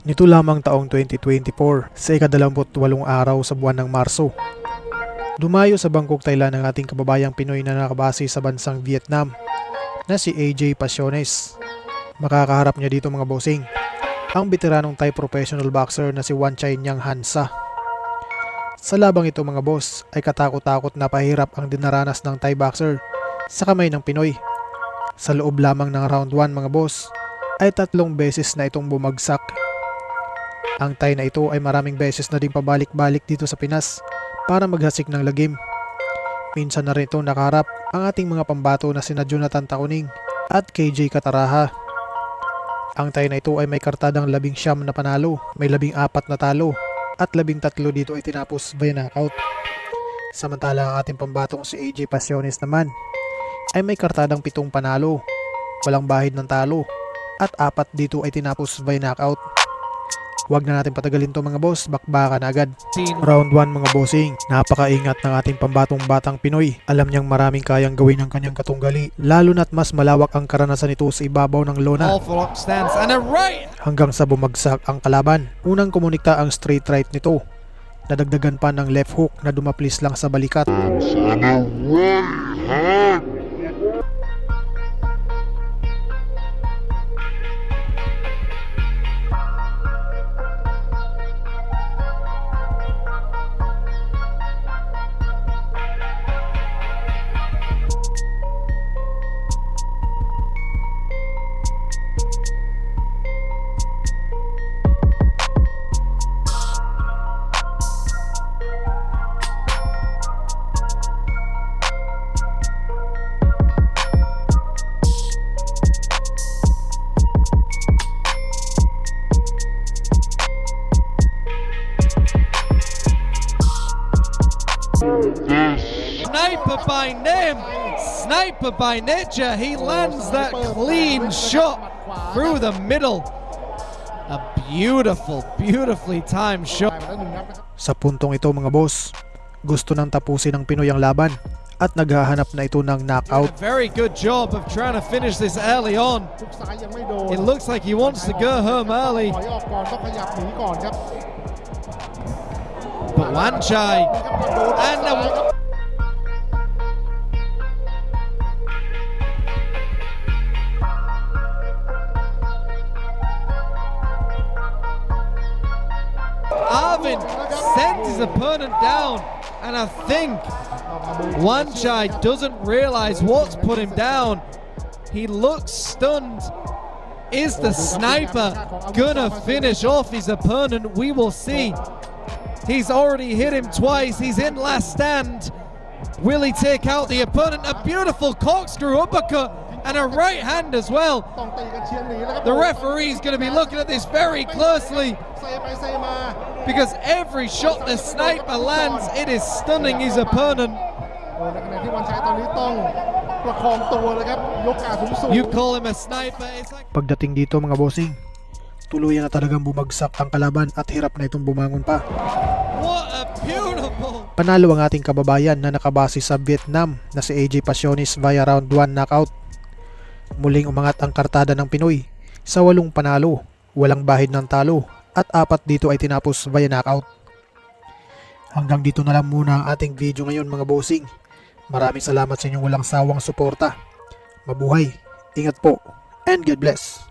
Nito lamang taong 2024 sa ika-28 araw sa buwan ng Marso. Dumayo sa Bangkok, Thailand ang ating kababayang Pinoy na nakabase sa bansang Vietnam na si AJ Pasiones. Makakaharap niya dito mga bossing ang veteranong Thai professional boxer na si Wanchai Nyang Hansa. Sa labang ito mga boss ay katakot-takot na pahirap ang dinaranas ng Thai boxer sa kamay ng Pinoy. Sa loob lamang ng round 1 mga boss ay 3 beses na itong bumagsak. Ang Thai na ito ay maraming beses na din pabalik-balik dito sa Pinas para maghasik ng lagim. Minsan na rin ito nakaharap ang ating mga pambato na sina Jonathan Takuning at KJ Kataraha. Ang Thai na ito ay may kartadang 19 na panalo, may 14 na talo at 13 dito ay tinapos via knockout. Samantala ang ating pambatong si AJ Pasiones naman ay may kartadang 7 panalo, walang bahid ng talo at 4 dito ay tinapos via knockout. Huwag na natin patagalin to mga boss, bakbakan na agad. Round 1 mga bossing, napakaingat ng ating pambatong batang Pinoy. Alam niyang maraming kayang gawin ng kanyang katunggali, lalo na't mas malawak ang karanasan nito sa ibabaw ng lona. Hanggang sa bumagsak ang kalaban, unang kumunikta ang straight right nito. Nadagdagan pa ng left hook na dumaplis lang sa balikat. Sniper by name, sniper by nature. He lands that clean shot through the middle. A beautiful, beautifully timed shot. Sa puntong ito mga boss, gusto nang tapusin ng Pinoy ang laban at naghahanap na ito ng knockout. A very good job of trying to finish this early on. It looks like he wants to go home early. But Wanchai and Arvind sent his opponent down, and I think Wanchai doesn't realize what's put him down. He looks stunned. Is the sniper gonna finish off his opponent? We will see. He's already hit him twice. He's in last stand. Will he take out the opponent? A beautiful corkscrew uppercut and a right hand as well. The referee's going to be looking at this very closely because every shot the sniper lands, it is stunning his opponent. You call him a sniper. It's like... Pagdating dito mga bossing, tuluyan na talagang bumagsak ang kalaban at hirap na itong bumangon pa. What a beautiful... Panalo ang ating kababayan na nakabase sa Vietnam na si AJ Pasiones via round 1 knockout. Muling umangat ang kartada ng Pinoy sa 8 panalo, walang bahid ng talo at 4 dito ay tinapos via knockout. Hanggang dito na lang muna ang ating video ngayon mga bossing. Maraming salamat sa inyong walang sawang suporta. Mabuhay, ingat po, and God bless.